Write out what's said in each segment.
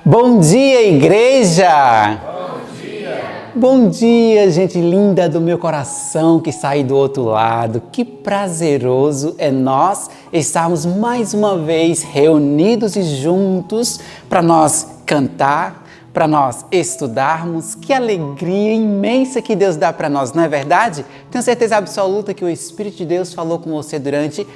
Bom dia, igreja! Bom dia, gente linda do meu coração que sai do outro lado. Que prazeroso é nós estarmos mais uma vez reunidos e juntos para nós cantar, para nós estudarmos. Que alegria imensa que Deus dá para nós, não é verdade? Tenho certeza absoluta que o Espírito de Deus falou com você durante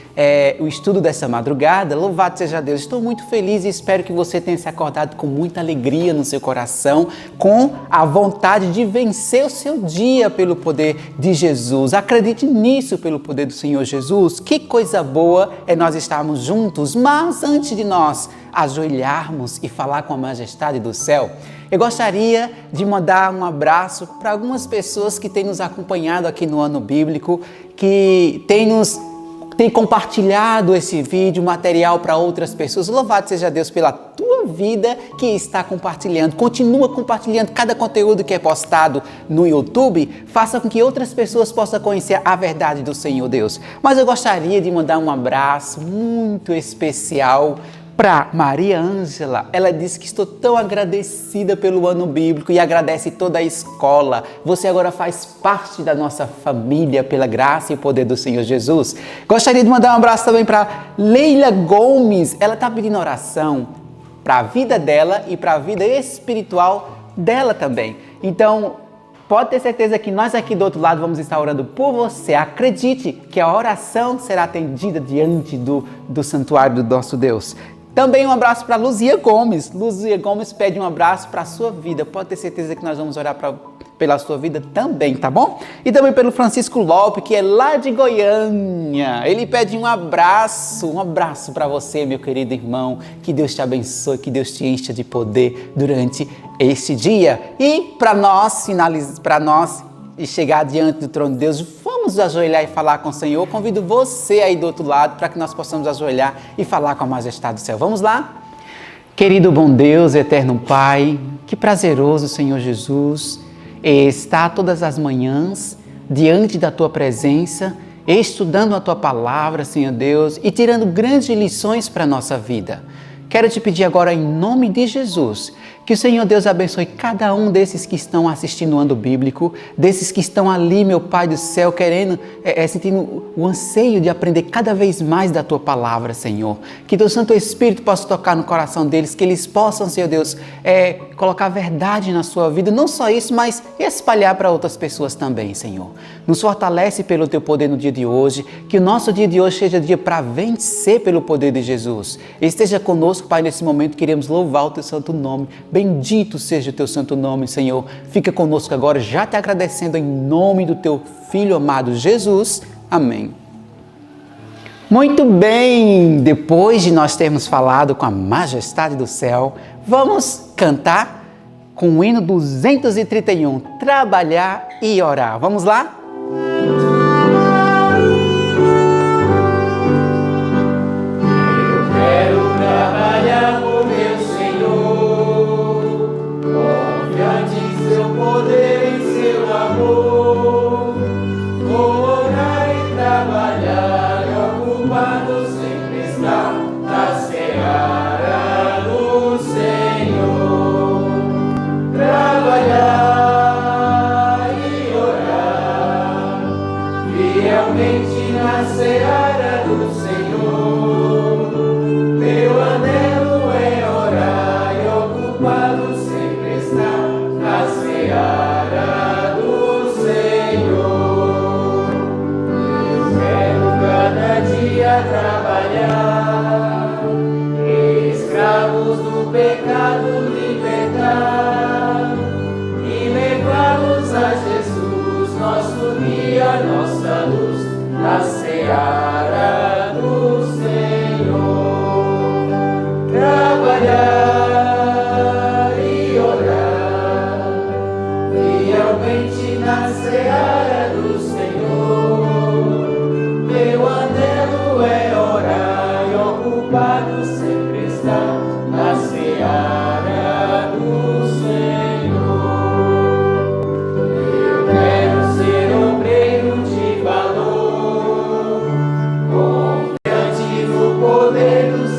o estudo dessa madrugada. Louvado seja Deus! Estou muito feliz e espero que você tenha se acordado com muita alegria no seu coração, com a vontade de vencer o seu dia pelo poder de Jesus. Acredite nisso pelo poder do Senhor Jesus. Que coisa boa é nós estarmos juntos, mas antes de nós ajoelharmos e falar com a majestade do céu, eu gostaria de mandar um abraço para algumas pessoas que têm nos acompanhado aqui no Ano Bíblico, que têm compartilhado esse vídeo, material para outras pessoas. Louvado seja Deus pela tua vida que está compartilhando. Continua compartilhando cada conteúdo que é postado no YouTube. Faça com que outras pessoas possam conhecer a verdade do Senhor Deus. Mas eu gostaria de mandar um abraço muito especial para Maria Ângela. Ela disse que estou tão agradecida pelo ano bíblico e agradece toda a escola. Você agora faz parte da nossa família pela graça e poder do Senhor Jesus. Gostaria de mandar um abraço também para Leila Gomes. Ela está pedindo oração para a vida dela e para a vida espiritual dela também. Então, pode ter certeza que nós aqui do outro lado vamos estar orando por você. Acredite que a oração será atendida diante do santuário do nosso Deus. Também um abraço para Luzia Gomes. Luzia Gomes pede um abraço para a sua vida. Pode ter certeza que nós vamos orar pela sua vida também, tá bom? E também pelo Francisco Lopes, que é lá de Goiânia. Ele pede um abraço para você, meu querido irmão. Que Deus te abençoe, que Deus te encha de poder durante este dia. E para nós e chegar diante do trono de Deus, vamos ajoelhar e falar com o Senhor. Convido você aí do outro lado para que nós possamos ajoelhar e falar com a majestade do céu. Vamos lá? Querido bom Deus, eterno Pai, que prazeroso, Senhor Jesus, estar todas as manhãs diante da Tua presença, estudando a Tua palavra, Senhor Deus, e tirando grandes lições para a nossa vida. Quero te pedir agora, em nome de Jesus, que o Senhor Deus abençoe cada um desses que estão assistindo o Ano Bíblico, desses que estão ali, meu Pai do céu, querendo, sentindo o anseio de aprender cada vez mais da Tua palavra, Senhor. Que Teu Santo Espírito possa tocar no coração deles, que eles possam, Senhor Deus, colocar verdade na sua vida, não só isso, mas espalhar para outras pessoas também, Senhor. Nos fortalece pelo Teu poder no dia de hoje, que o nosso dia de hoje seja dia para vencer pelo poder de Jesus. Esteja conosco, Pai, nesse momento queremos louvar o Teu santo nome. Bendito seja o Teu santo nome, Senhor. Fica conosco agora, já te agradecendo em nome do Teu Filho amado Jesus. Amém. Muito bem, depois de nós termos falado com a majestade do céu, vamos cantar com o hino 231, Trabalhar e Orar. Vamos lá?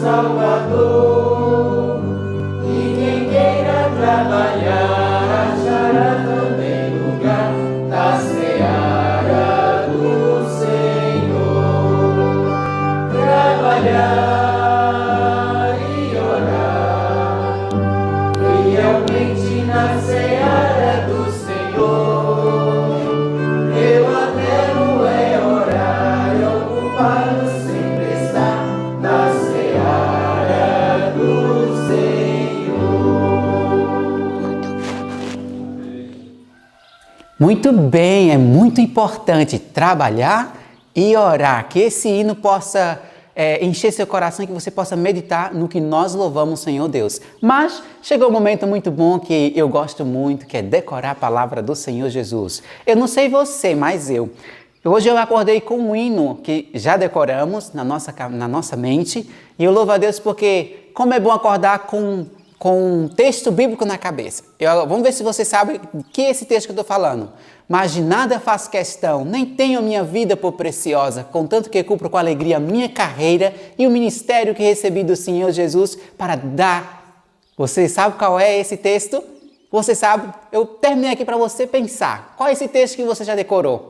Salvador, e ninguém Muito bem, é muito importante trabalhar e orar, que esse hino possa encher seu coração e que você possa meditar no que nós louvamos, Senhor Deus. Mas chegou um momento muito bom que eu gosto muito, que é decorar a palavra do Senhor Jesus. Eu não sei você, mas hoje eu acordei com um hino que já decoramos na nossa mente e eu louvo a Deus porque como é bom acordar com um texto bíblico na cabeça. Vamos ver se você sabe que é esse texto que eu estou falando. Mas de nada faço questão, nem tenho minha vida por preciosa, contanto que cumpro com alegria a minha carreira e o ministério que recebi do Senhor Jesus para dar. Você sabe qual é esse texto? Você sabe? Eu terminei aqui para você pensar. Qual é esse texto que você já decorou?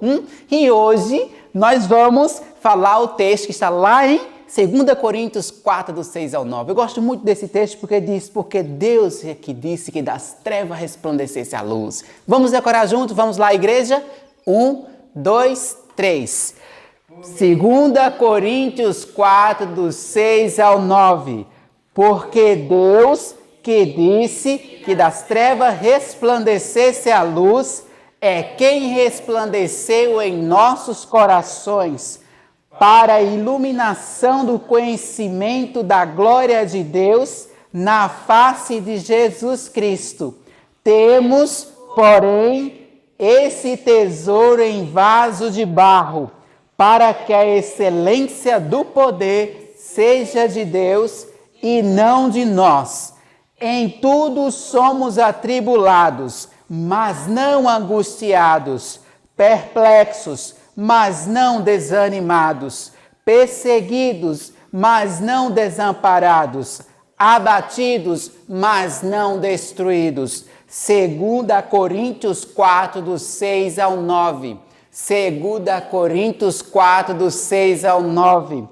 E hoje nós vamos falar o texto que está lá em 2 Coríntios 4, do 6 ao 9. Eu gosto muito desse texto porque diz, porque Deus é que disse que das trevas resplandecesse a luz. Vamos decorar junto? Vamos lá, igreja? 1, 2, 3. 2 Coríntios 4, do 6 ao 9. Porque Deus que disse que das trevas resplandecesse a luz é quem resplandeceu em nossos corações para a iluminação do conhecimento da glória de Deus na face de Jesus Cristo. Temos, porém, esse tesouro em vaso de barro, para que a excelência do poder seja de Deus e não de nós. Em tudo somos atribulados, mas não angustiados, perplexos, mas não desanimados, perseguidos, mas não desamparados, abatidos, mas não destruídos. 2 Coríntios 4, do 6 ao 9. 2 Coríntios 4, do 6 ao 9.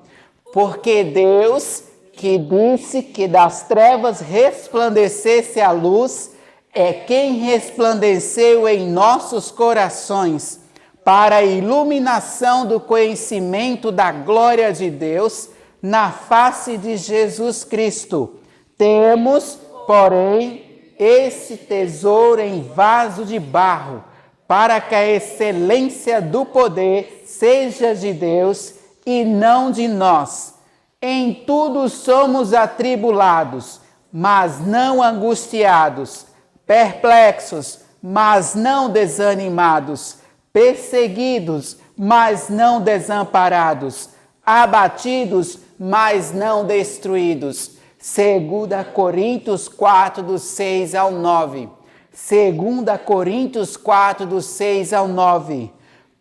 Porque Deus, que disse que das trevas resplandecesse a luz, é quem resplandeceu em nossos corações, para a iluminação do conhecimento da glória de Deus na face de Jesus Cristo. Temos, porém, esse tesouro em vaso de barro, para que a excelência do poder seja de Deus e não de nós. Em tudo somos atribulados, mas não angustiados, perplexos, mas não desanimados, perseguidos, mas não desamparados, abatidos, mas não destruídos. 2 Coríntios 4, do 6 ao 9. 2 Coríntios 4, do 6 ao 9.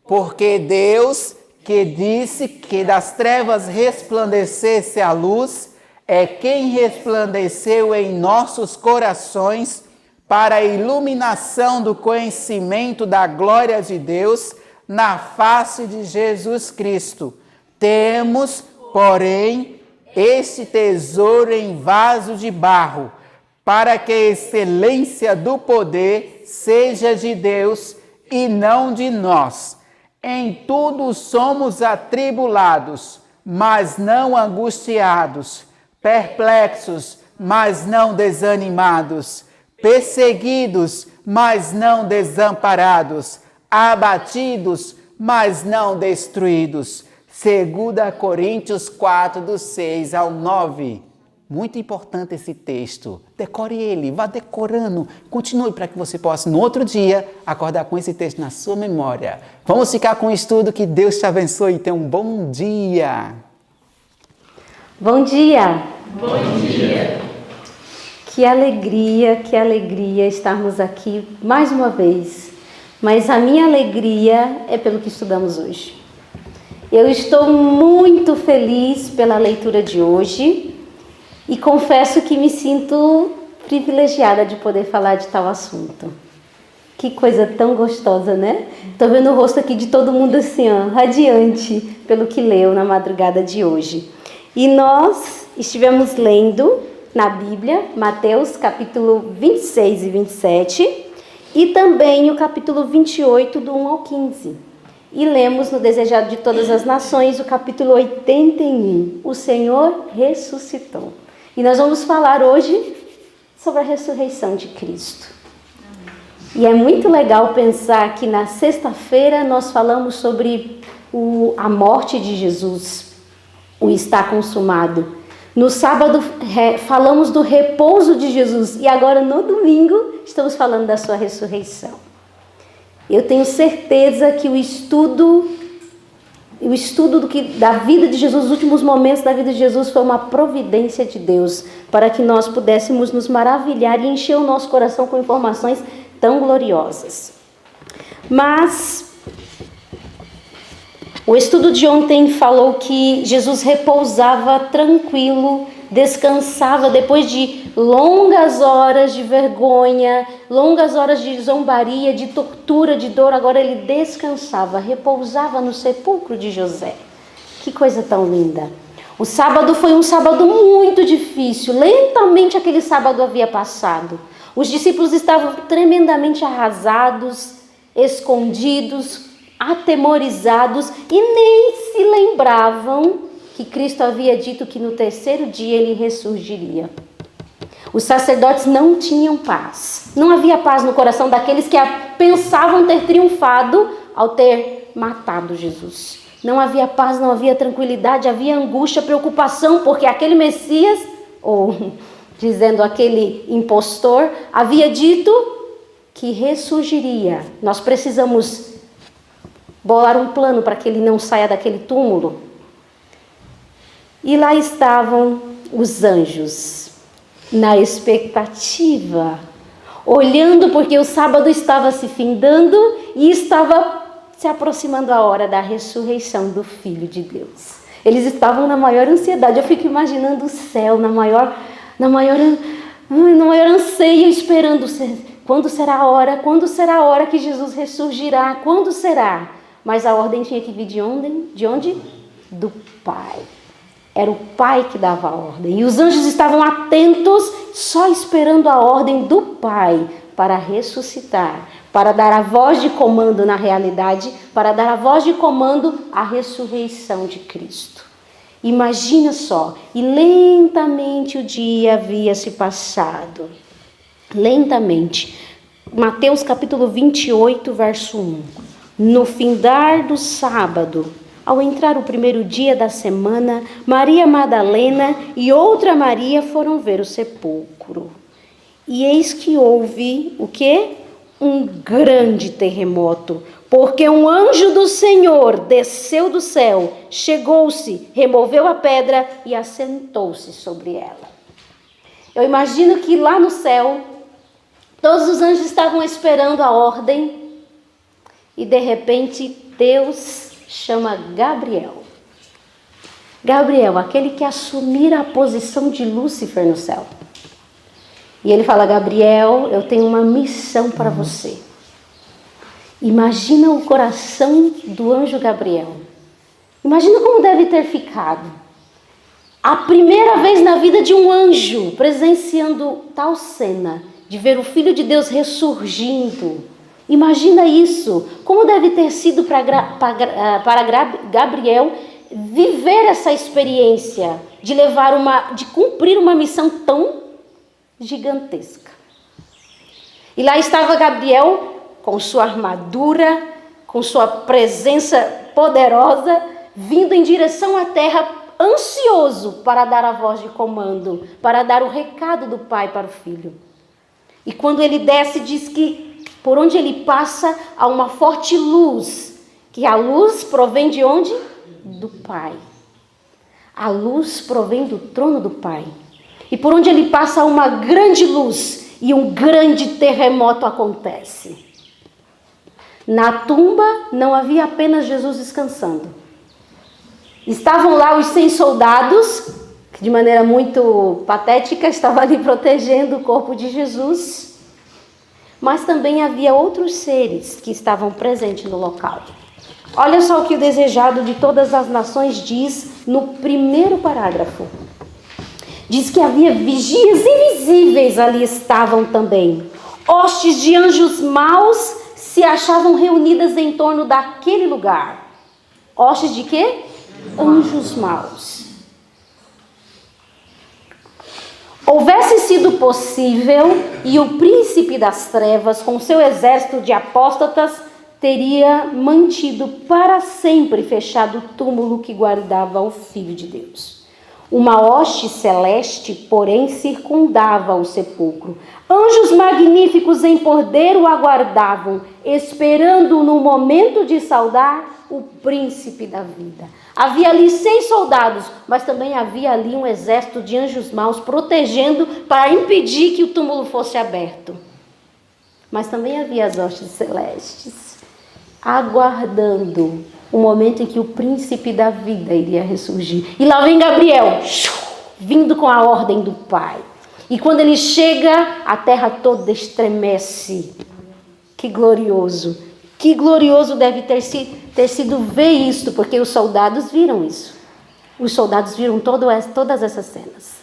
Porque Deus, que disse que das trevas resplandecesse a luz, é quem resplandeceu em nossos corações para a iluminação do conhecimento da glória de Deus na face de Jesus Cristo. Temos, porém, este tesouro em vaso de barro, para que a excelência do poder seja de Deus e não de nós. Em tudo somos atribulados, mas não angustiados, perplexos, mas não desanimados, perseguidos, mas não desamparados, abatidos, mas não destruídos. 2 Coríntios 4, do 6 ao 9. Muito importante esse texto. Decore ele, vá decorando. Continue para que você possa, no outro dia, acordar com esse texto na sua memória. Vamos ficar com o estudo. Que Deus te abençoe e tenha um bom dia. Bom dia. Bom dia. Que alegria estarmos aqui mais uma vez. Mas a minha alegria é pelo que estudamos hoje. Eu estou muito feliz pela leitura de hoje e confesso que me sinto privilegiada de poder falar de tal assunto. Que coisa tão gostosa, né? Estou vendo o rosto aqui de todo mundo assim, ó, radiante pelo que leu na madrugada de hoje. E nós estivemos lendo na Bíblia, Mateus capítulo 26 e 27 e também o capítulo 28 do 1 ao 15. E lemos no Desejado de Todas as Nações o capítulo 81, o Senhor ressuscitou. E nós vamos falar hoje sobre a ressurreição de Cristo. E é muito legal pensar que na sexta-feira nós falamos sobre a morte de Jesus, o está consumado. No sábado falamos do repouso de Jesus e agora no domingo estamos falando da sua ressurreição. Eu tenho certeza que o estudo da vida de Jesus, os últimos momentos da vida de Jesus, foi uma providência de Deus para que nós pudéssemos nos maravilhar e encher o nosso coração com informações tão gloriosas. Mas o estudo de ontem falou que Jesus repousava tranquilo, descansava depois de longas horas de vergonha, longas horas de zombaria, de tortura, de dor. Agora ele descansava, repousava no sepulcro de José. Que coisa tão linda! O sábado foi um sábado muito difícil. Lentamente aquele sábado havia passado. Os discípulos estavam tremendamente arrasados, escondidos, atemorizados e nem se lembravam que Cristo havia dito que no terceiro dia ele ressurgiria. Os sacerdotes não tinham paz. Não havia paz no coração daqueles que pensavam ter triunfado ao ter matado Jesus. Não havia paz, não havia tranquilidade, havia angústia, preocupação, porque aquele Messias, ou dizendo aquele impostor, havia dito que ressurgiria. Nós precisamos bolar um plano para que ele não saia daquele túmulo. E lá estavam os anjos, na expectativa, olhando, porque o sábado estava se findando e estava se aproximando a hora da ressurreição do Filho de Deus. Eles estavam na maior ansiedade. Eu fico imaginando o céu na maior anseio, esperando quando será a hora, que Jesus ressurgirá, quando será? Mas a ordem tinha que vir de onde? De onde? Do Pai. Era o Pai que dava a ordem. E os anjos estavam atentos, só esperando a ordem do Pai para ressuscitar, para dar a voz de comando na realidade, para dar a voz de comando à ressurreição de Cristo. Imagina só, e lentamente o dia havia se passado. Lentamente. Mateus capítulo 28, verso 1. No findar do sábado, ao entrar o primeiro dia da semana, Maria Madalena e outra Maria foram ver o sepulcro. E eis que houve o quê? Um grande terremoto, porque um anjo do Senhor desceu do céu, chegou-se, removeu a pedra e assentou-se sobre ela. Eu imagino que lá no céu, todos os anjos estavam esperando a ordem e de repente Deus chama Gabriel. Gabriel, aquele que assumira a posição de Lúcifer no céu. E ele fala: Gabriel, eu tenho uma missão para você. Imagina o coração do anjo Gabriel. Imagina como deve ter ficado. A primeira vez na vida de um anjo presenciando tal cena, de ver o Filho de Deus ressurgindo. Imagina isso. Como deve ter sido para Gabriel viver essa experiência de cumprir uma missão tão gigantesca. E lá estava Gabriel com sua armadura, com sua presença poderosa, vindo em direção à terra, ansioso para dar a voz de comando, para dar o recado do Pai para o Filho. E quando ele desce, diz que por onde ele passa há uma forte luz, que a luz provém de onde? Do Pai. A luz provém do trono do Pai. E por onde ele passa há uma grande luz e um grande terremoto acontece. Na tumba não havia apenas Jesus descansando. Estavam lá os 100 soldados, que de maneira muito patética estavam ali protegendo o corpo de Jesus. Mas também havia outros seres que estavam presentes no local. Olha só o que o desejado de todas as nações diz no primeiro parágrafo. Diz que havia vigias invisíveis ali estavam também. Hostes de anjos maus se achavam reunidas em torno daquele lugar. Hostes de quê? Anjos maus. houvesse sido possível e o príncipe das trevas, com seu exército de apóstatas, teria mantido para sempre fechado o túmulo que guardava o Filho de Deus. Uma hoste celeste, porém, circundava o sepulcro. Anjos magníficos em poder o aguardavam, esperando no momento de saudar o príncipe da vida. Havia ali 100 soldados, mas também havia ali um exército de anjos maus protegendo para impedir que o túmulo fosse aberto. Mas também havia as hostes celestes, aguardando o momento em que o príncipe da vida iria ressurgir. E lá vem Gabriel, vindo com a ordem do Pai. E quando ele chega, a terra toda estremece. Que glorioso! Que glorioso deve ter sido ver isto, porque os soldados viram isso. Os soldados viram todas essas cenas.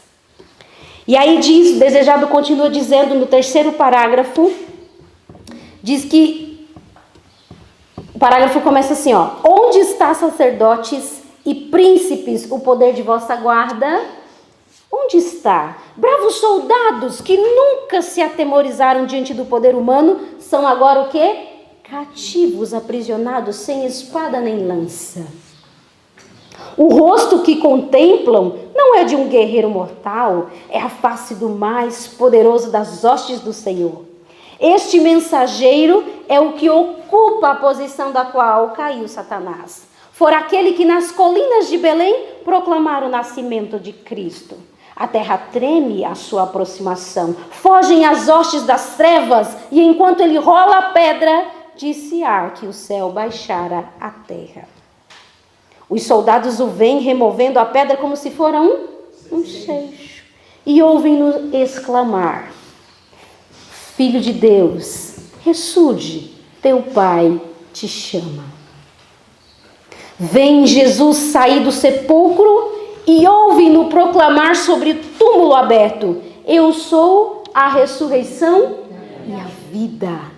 E aí diz, o desejado continua dizendo no terceiro parágrafo, diz que o parágrafo começa assim, ó. Onde está, sacerdotes e príncipes, o poder de vossa guarda? Onde está? Bravos soldados que nunca se atemorizaram diante do poder humano, são agora o quê? Cativos, aprisionados, sem espada nem lança. O rosto que contemplam não é de um guerreiro mortal, é a face do mais poderoso das hostes do Senhor. Este mensageiro é o que ocupa a posição da qual caiu Satanás. For aquele que nas colinas de Belém proclamara o nascimento de Cristo. A terra treme à sua aproximação. Fogem as hostes das trevas e enquanto ele rola a pedra, disse-á que o céu baixara à terra. Os soldados o veem removendo a pedra como se fora um seixo. E ouvem-no exclamar: Filho de Deus, ressurge, teu Pai te chama. Vem Jesus sair do sepulcro e ouvem-no proclamar sobre o túmulo aberto: Eu sou a ressurreição e a vida.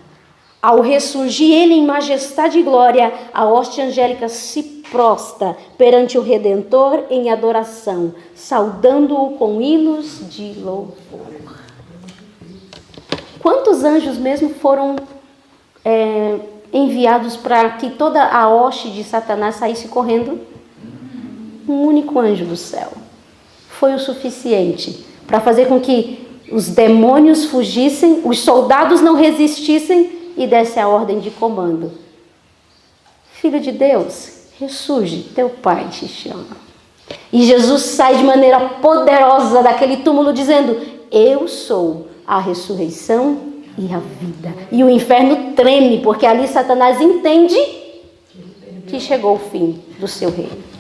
Ao ressurgir ele em majestade e glória, a hoste angélica se prostra perante o Redentor em adoração, saudando-o com hinos de louvor. Quantos anjos mesmo foram enviados para que toda a hoste de Satanás saísse correndo? Um único anjo do céu. Foi o suficiente para fazer com que os demônios fugissem, os soldados não resistissem e desse a ordem de comando. Filho de Deus, ressurge, teu Pai te chama. E Jesus sai de maneira poderosa daquele túmulo dizendo: Eu sou a ressurreição e a vida. E o inferno treme, porque ali Satanás entende que chegou o fim do seu reino.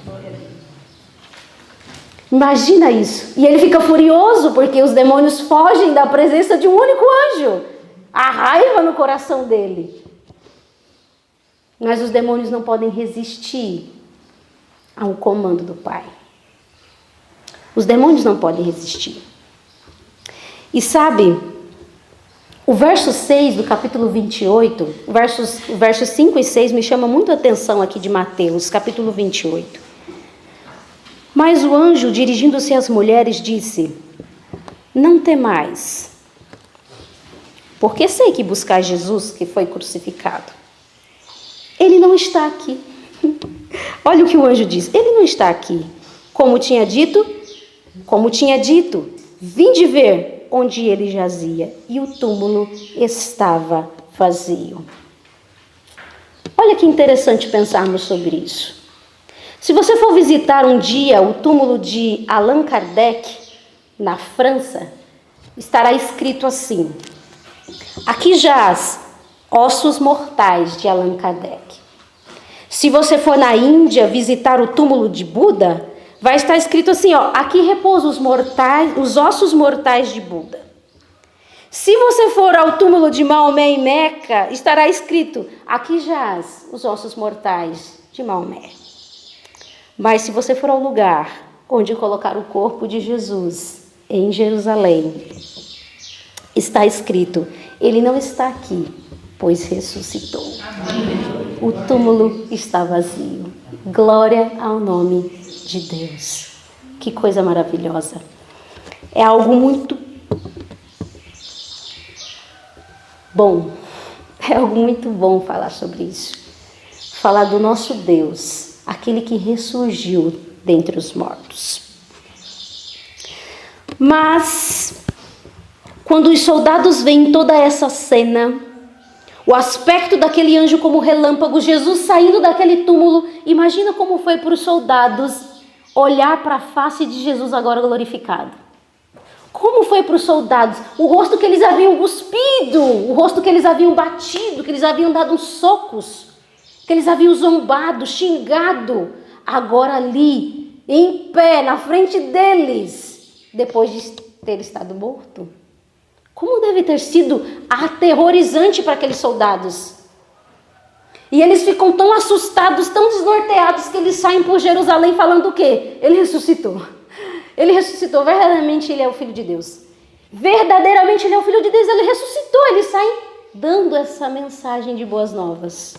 Imagina isso. E ele fica furioso porque os demônios fogem da presença de um único anjo. A raiva no coração dele. Mas os demônios não podem resistir ao comando do Pai. Os demônios não podem resistir. E sabe, o verso 6 do capítulo 28, versos 5 e 6 me chama muito a atenção aqui de Mateus, capítulo 28. Mas o anjo, dirigindo-se às mulheres, disse: Não temais, porque sei que buscais Jesus que foi crucificado. Ele não está aqui. Olha o que o anjo diz. Ele não está aqui. Como tinha dito, vinde ver onde ele jazia. E o túmulo estava vazio. Olha que interessante pensarmos sobre isso. Se você for visitar um dia o túmulo de Allan Kardec, na França, estará escrito assim: Aqui jaz ossos mortais de Allan Kardec. Se você for na Índia visitar o túmulo de Buda, vai estar escrito assim, ó: aqui repousam os ossos mortais de Buda. Se você for ao túmulo de Maomé em Meca, estará escrito: aqui jaz os ossos mortais de Maomé. Mas se você for ao lugar onde colocar o corpo de Jesus, em Jerusalém, está escrito: ele não está aqui, pois ressuscitou. Amém. O túmulo está vazio. Glória ao nome de Deus. Que coisa maravilhosa. É algo muito bom. É algo muito bom falar sobre isso. Falar do nosso Deus, aquele que ressurgiu dentre os mortos. Mas, quando os soldados veem toda essa cena, o aspecto daquele anjo como relâmpago, Jesus saindo daquele túmulo, imagina como foi para os soldados olhar para a face de Jesus agora glorificado. Como foi para os soldados? O rosto que eles haviam cuspido, o rosto que eles haviam batido, que eles haviam dado uns socos, que eles haviam zombado, xingado, agora ali, em pé, na frente deles, depois de ter estado morto. Como deve ter sido aterrorizante para aqueles soldados. E eles ficam tão assustados, tão desnorteados, que eles saem por Jerusalém falando o quê? Ele ressuscitou. Ele ressuscitou, verdadeiramente ele é o Filho de Deus. Verdadeiramente ele é o Filho de Deus, ele ressuscitou. Eles saem dando essa mensagem de boas novas.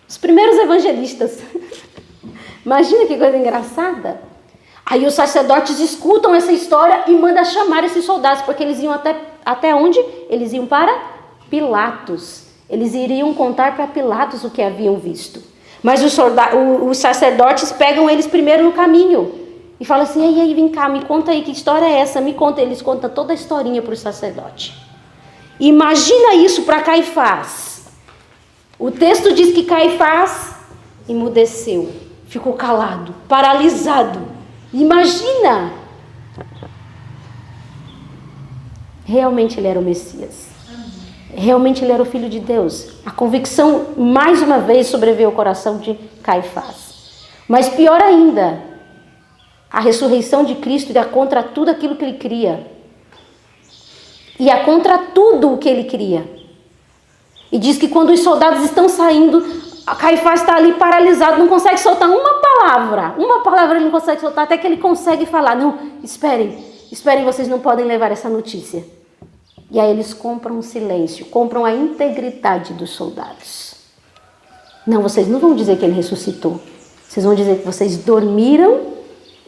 Os primeiros evangelistas. Imagina que coisa engraçada. Aí os sacerdotes escutam essa história e mandam chamar esses soldados, porque eles iam até onde? Eles iam para Pilatos. Eles iriam contar para Pilatos o que haviam visto. Mas os sacerdotes pegam eles primeiro no caminho. E falam assim, e aí, vem cá, me conta aí, que história é essa? Me conta. Eles contam toda a historinha para o sacerdote. Imagina isso para Caifás. O texto diz que Caifás emudeceu, ficou calado, paralisado. Imagina! Realmente ele era o Messias. Realmente ele era o Filho de Deus. A convicção, mais uma vez, sobreveio ao coração de Caifás. Mas pior ainda, a ressurreição de Cristo ia contra tudo aquilo que ele cria. Ia contra tudo o que ele cria. E diz que quando os soldados estão saindo, Caifás está ali paralisado, não consegue soltar uma palavra. Uma palavra ele não consegue soltar, até que ele consegue falar. Não, esperem, vocês não podem levar essa notícia. E aí eles compram o silêncio, compram a integridade dos soldados. Não, vocês não vão dizer que ele ressuscitou. Vocês vão dizer que vocês dormiram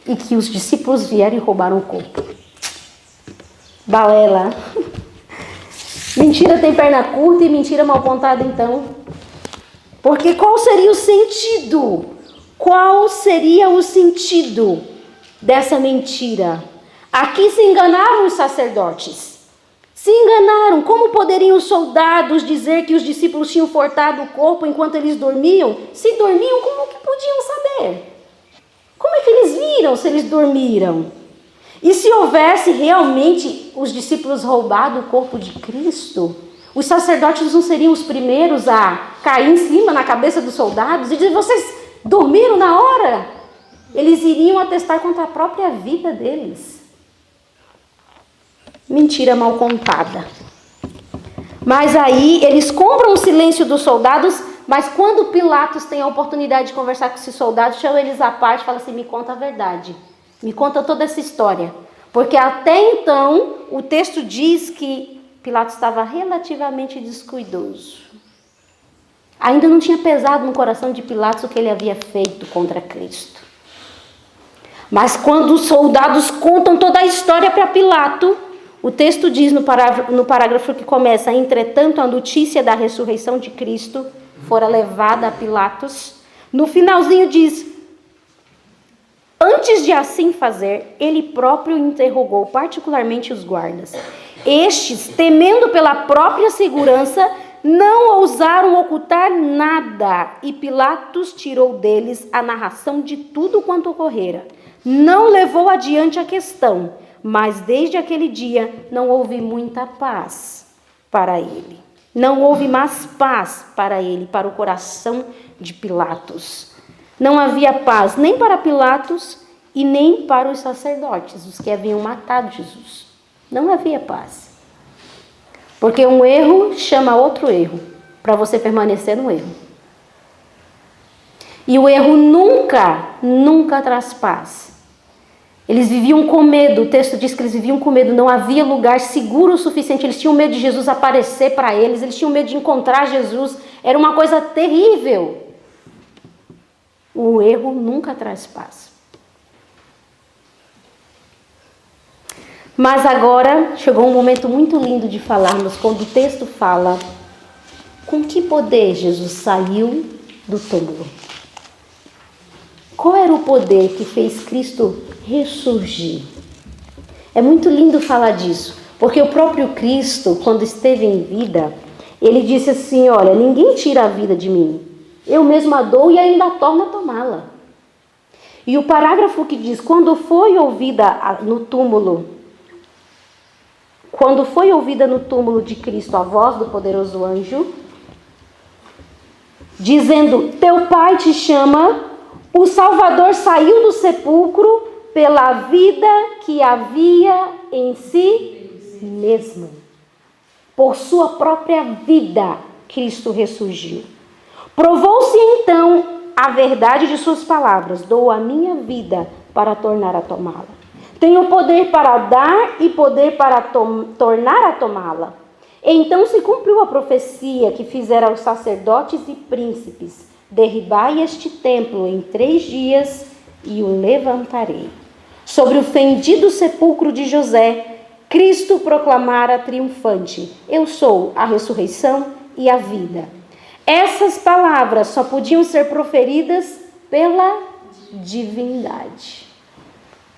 e que os discípulos vieram e roubaram o corpo. Balela. Mentira tem perna curta e mentira mal contada, então. Porque qual seria o sentido? Qual seria o sentido dessa mentira? Aqui se enganaram os sacerdotes. Se enganaram. Como poderiam os soldados dizer que os discípulos tinham furtado o corpo enquanto eles dormiam? Se dormiam, como que podiam saber? Como é que eles viram se eles dormiram? E se houvesse realmente os discípulos roubado o corpo de Cristo, os sacerdotes não seriam os primeiros a cair em cima, na cabeça dos soldados e dizer, vocês dormiram na hora? Eles iriam atestar contra a própria vida deles. Mentira mal contada. Mas aí eles compram o silêncio dos soldados, mas quando Pilatos tem a oportunidade de conversar com esses soldados, chama eles à parte e fala assim, me conta a verdade. Me conta toda essa história. Porque até então, o texto diz que Pilatos estava relativamente descuidoso. Ainda não tinha pesado no coração de Pilatos o que ele havia feito contra Cristo. Mas quando os soldados contam toda a história para Pilato, o texto diz no parágrafo que começa, entretanto a notícia da ressurreição de Cristo fora levada a Pilatos. No finalzinho diz, antes de assim fazer, ele próprio interrogou particularmente os guardas. Estes, temendo pela própria segurança, não ousaram ocultar nada, e Pilatos tirou deles a narração de tudo quanto ocorrera. Não levou adiante a questão, mas desde aquele dia não houve muita paz para ele. Não houve mais paz para ele, para o coração de Pilatos. Não havia paz nem para Pilatos e nem para os sacerdotes, os que haviam matado Jesus. Não havia paz. Porque um erro chama outro erro, para você permanecer no erro. E o erro nunca traz paz. Eles viviam com medo, o texto diz que eles viviam com medo, não havia lugar seguro o suficiente, eles tinham medo de Jesus aparecer para eles tinham medo de encontrar Jesus, era uma coisa terrível. O erro nunca traz paz. Mas agora chegou um momento muito lindo de falarmos, quando o texto fala com que poder Jesus saiu do túmulo. Qual era o poder que fez Cristo ressurgir? É muito lindo falar disso, porque o próprio Cristo, quando esteve em vida, ele disse assim: olha, ninguém tira a vida de mim, eu mesmo a dou e ainda torno a tomá-la. E o parágrafo que diz, quando foi ouvida no túmulo de Cristo a voz do poderoso anjo, dizendo, teu pai te chama, o Salvador saiu do sepulcro pela vida que havia em si mesmo. Por sua própria vida, Cristo ressurgiu. Provou-se então a verdade de suas palavras, dou a minha vida para tornar a tomá-la. Tenho poder para dar e poder para tornar a tomá-la. Então se cumpriu a profecia que fizera aos sacerdotes e príncipes, derribai este templo em 3 dias e o levantarei. Sobre o fendido sepulcro de José, Cristo proclamara triunfante, eu sou a ressurreição e a vida. Essas palavras só podiam ser proferidas pela divindade.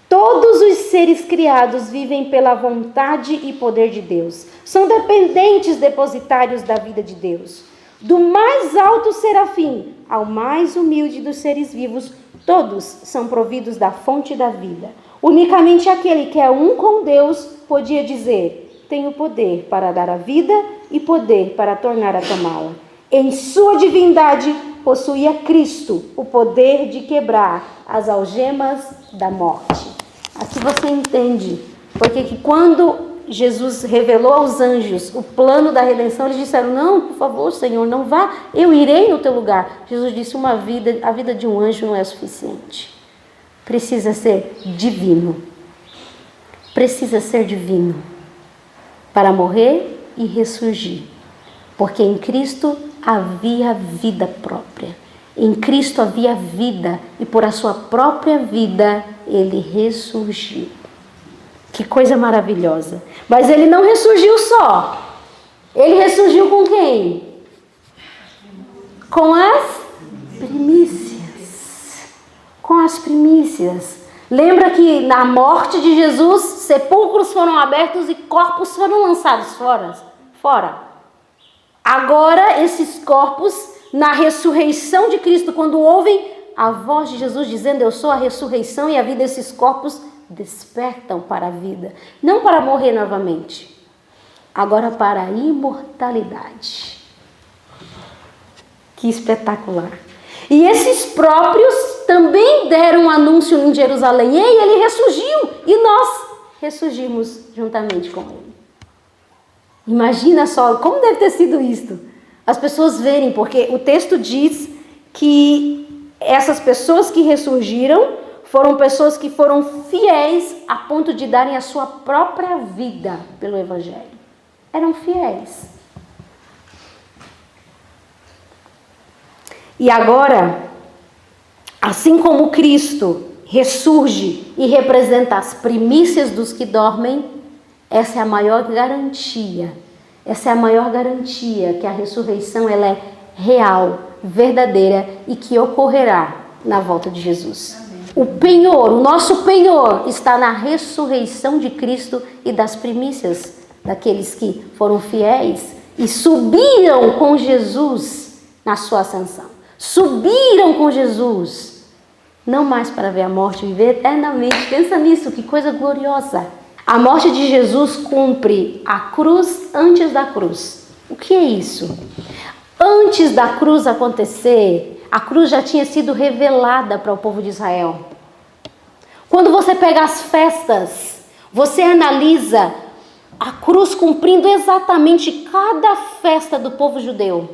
Todos os seres criados vivem pela vontade e poder de Deus. São dependentes depositários da vida de Deus. Do mais alto serafim ao mais humilde dos seres vivos, todos são providos da fonte da vida. Unicamente aquele que é um com Deus podia dizer, tenho poder para dar a vida e poder para tornar a tomá-la. Em sua divindade, possuía Cristo o poder de quebrar as algemas da morte. Aqui você entende, porque que quando Jesus revelou aos anjos o plano da redenção, eles disseram, não, por favor, Senhor, não vá, eu irei no teu lugar. Jesus disse, a vida de um anjo não é suficiente. Precisa ser divino. Precisa ser divino para morrer e ressurgir. Porque em Cristo havia vida própria. Em Cristo havia vida e por a sua própria vida ele ressurgiu. Que coisa maravilhosa. Mas ele não ressurgiu só. Ele ressurgiu com quem? Com as primícias. Com as primícias. Lembra que na morte de Jesus, sepulcros foram abertos e corpos foram lançados fora. Agora, esses corpos, na ressurreição de Cristo, quando ouvem a voz de Jesus dizendo, eu sou a ressurreição e a vida, esses corpos despertam para a vida. Não para morrer novamente, agora para a imortalidade. Que espetacular. E esses próprios também deram um anúncio em Jerusalém. Ei, ele ressurgiu e nós ressurgimos juntamente com ele. Imagina só, como deve ter sido isto? As pessoas verem, porque o texto diz que essas pessoas que ressurgiram foram pessoas que foram fiéis a ponto de darem a sua própria vida pelo Evangelho. Eram fiéis. E agora, assim como Cristo ressurge e representa as primícias dos que dormem, essa é a maior garantia. Essa é a maior garantia que a ressurreição ela é real, verdadeira e que ocorrerá na volta de Jesus. O penhor, o nosso penhor está na ressurreição de Cristo e das primícias daqueles que foram fiéis e subiram com Jesus na sua ascensão. Subiram com Jesus, não mais para ver a morte, viver eternamente. Pensa nisso, que coisa gloriosa. A morte de Jesus cumpre a cruz antes da cruz. O que é isso? Antes da cruz acontecer, a cruz já tinha sido revelada para o povo de Israel. Quando você pega as festas, você analisa a cruz cumprindo exatamente cada festa do povo judeu.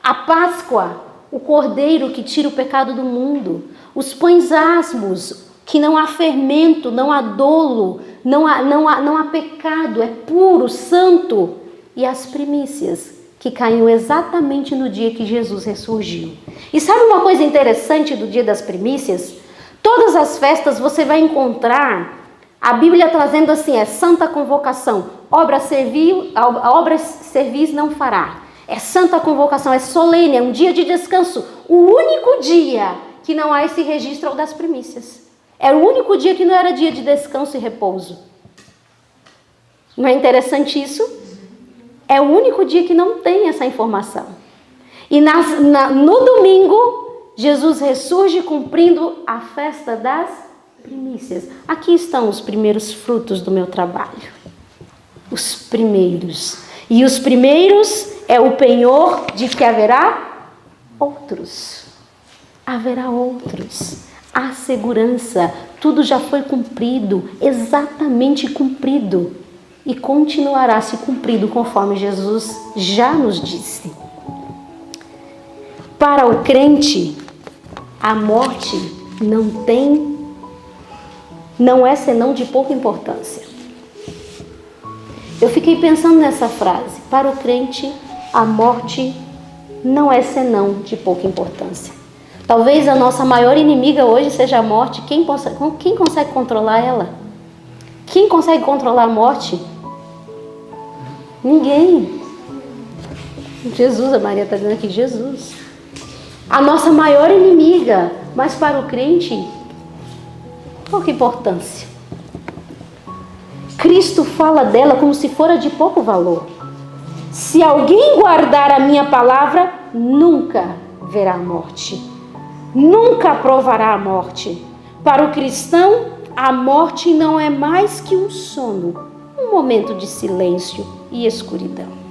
A Páscoa, o cordeiro que tira o pecado do mundo. Os pães asmos, que não há fermento, não há dolo, não há pecado, é puro, santo. E as primícias, que caíam exatamente no dia que Jesus ressurgiu. E sabe uma coisa interessante do dia das primícias? Todas as festas você vai encontrar A Bíblia trazendo assim, é santa convocação. Obra servis não fará. É santa convocação, é solene, é um dia de descanso. O único dia que não há esse registro das primícias. É o único dia que não era dia de descanso e repouso. Não é interessante isso? É o único dia que não tem essa informação. E no domingo, Jesus ressurge cumprindo a festa das primícias. Aqui estão os primeiros frutos do meu trabalho. Os primeiros. E os primeiros é o penhor de que haverá outros. Haverá outros. Há segurança. Tudo já foi cumprido, exatamente cumprido. E continuará se cumprido conforme Jesus já nos disse. Para o crente, a morte não é senão de pouca importância. Eu fiquei pensando nessa frase. Para o crente, a morte não é senão de pouca importância. Talvez a nossa maior inimiga hoje seja a morte. Quem consegue controlar ela? Quem consegue controlar a morte? Ninguém. Jesus, a Maria está dizendo aqui, Jesus. A nossa maior inimiga. Mas para o crente, pouca importância. Cristo fala dela como se fora de pouco valor. Se alguém guardar a minha palavra, nunca verá a morte. Nunca provará a morte. Para o cristão, a morte não é mais que um sono, um momento de silêncio e escuridão.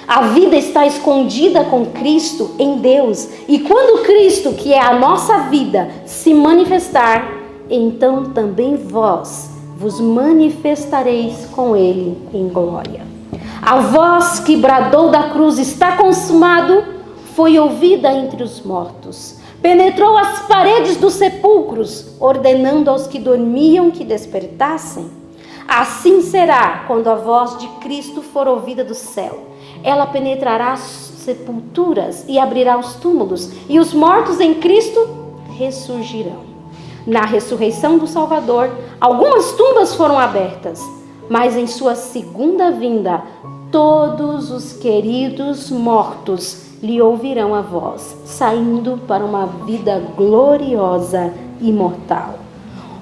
A vida está escondida com Cristo em Deus. E quando Cristo, que é a nossa vida, se manifestar, então também vós vos manifestareis com Ele em glória. A voz que bradou da cruz, está consumado, foi ouvida entre os mortos. Penetrou as paredes dos sepulcros, ordenando aos que dormiam que despertassem. Assim será quando a voz de Cristo for ouvida do céu. Ela penetrará as sepulturas e abrirá os túmulos, e os mortos em Cristo ressurgirão. Na ressurreição do Salvador, algumas tumbas foram abertas, mas em sua segunda vinda, todos os queridos mortos lhe ouvirão a voz, saindo para uma vida gloriosa e imortal.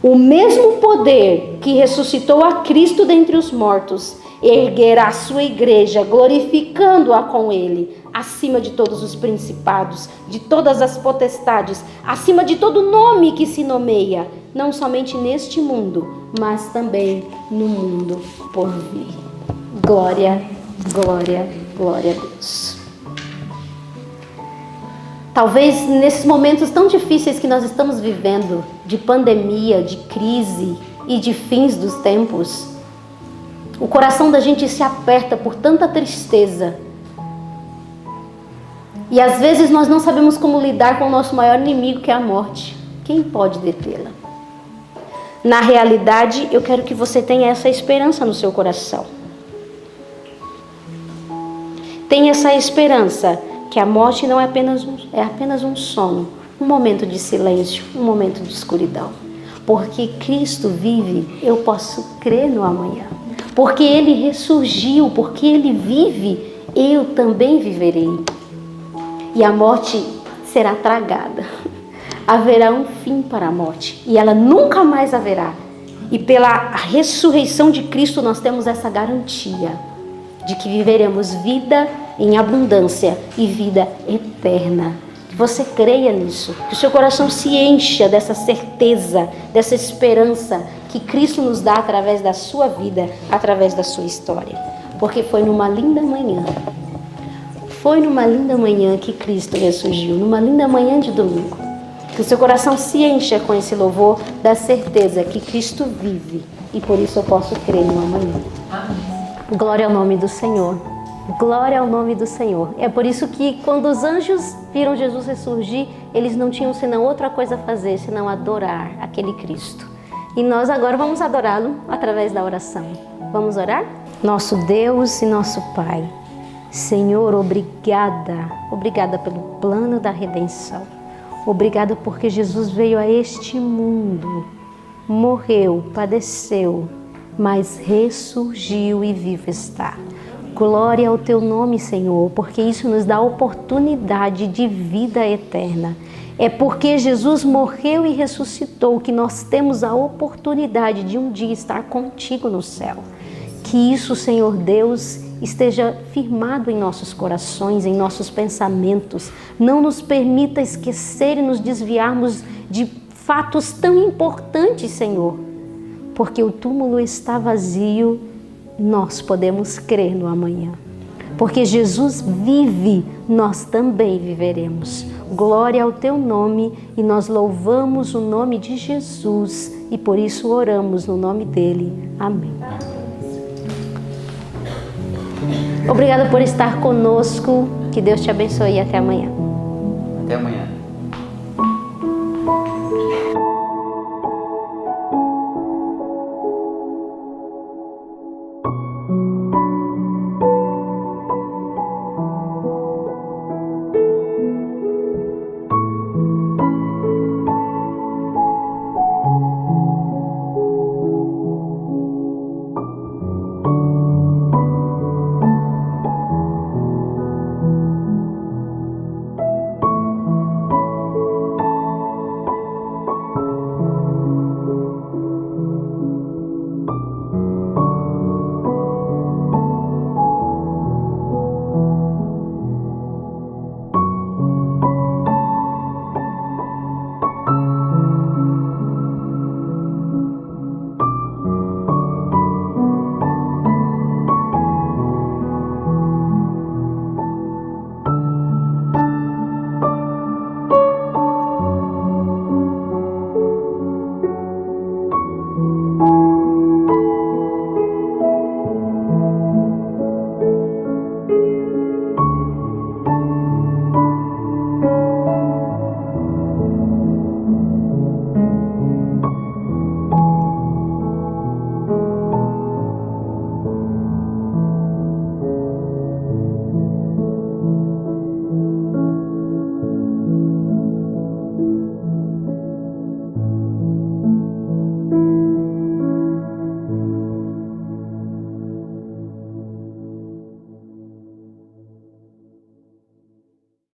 O mesmo poder que ressuscitou a Cristo dentre os mortos erguerá a sua igreja, glorificando-a com ele, acima de todos os principados, de todas as potestades, acima de todo nome que se nomeia, não somente neste mundo, mas também no mundo por vir. Glória, glória, glória a Deus. Talvez nesses momentos tão difíceis que nós estamos vivendo, de pandemia, de crise e de fins dos tempos, o coração da gente se aperta por tanta tristeza. E às vezes nós não sabemos como lidar com o nosso maior inimigo, que é a morte. Quem pode detê-la? Na realidade, eu quero que você tenha essa esperança no seu coração. Tenha essa esperança que a morte não é apenas um sono, um momento de silêncio, um momento de escuridão. Porque Cristo vive, eu posso crer no amanhã. Porque Ele ressurgiu, porque Ele vive, eu também viverei. E a morte será tragada. Haverá um fim para a morte. E ela nunca mais haverá. E pela ressurreição de Cristo nós temos essa garantia de que viveremos vida em abundância e vida eterna. Que você creia nisso. Que o seu coração se encha dessa certeza, dessa esperança que Cristo nos dá através da sua vida, através da sua história. Porque foi numa linda manhã. Foi numa linda manhã que Cristo ressurgiu. Numa linda manhã de domingo. Que o seu coração se encha com esse louvor da certeza que Cristo vive. E por isso eu posso crer no amanhã. Amém. Glória ao nome do Senhor. Glória ao nome do Senhor. É por isso que quando os anjos viram Jesus ressurgir, eles não tinham senão outra coisa a fazer, senão adorar aquele Cristo. E nós agora vamos adorá-lo através da oração. Vamos orar? Nosso Deus e nosso Pai, Senhor, obrigada. Obrigada pelo plano da redenção. Obrigada porque Jesus veio a este mundo morreu, padeceu, mas ressurgiu e vivo está. Glória ao teu nome, Senhor, porque isso nos dá oportunidade de vida eterna. É porque Jesus morreu e ressuscitou que nós temos a oportunidade de um dia estar contigo no céu. Que isso, Senhor Deus, esteja firmado em nossos corações, em nossos pensamentos. Não nos permita esquecer e nos desviarmos de fatos tão importantes, Senhor. Porque o túmulo está vazio, nós podemos crer no amanhã. Porque Jesus vive, nós também viveremos. Glória ao teu nome, e nós louvamos o nome de Jesus e por isso oramos no nome dele. Amém. Obrigada por estar conosco. Que Deus te abençoe e até amanhã. Até amanhã.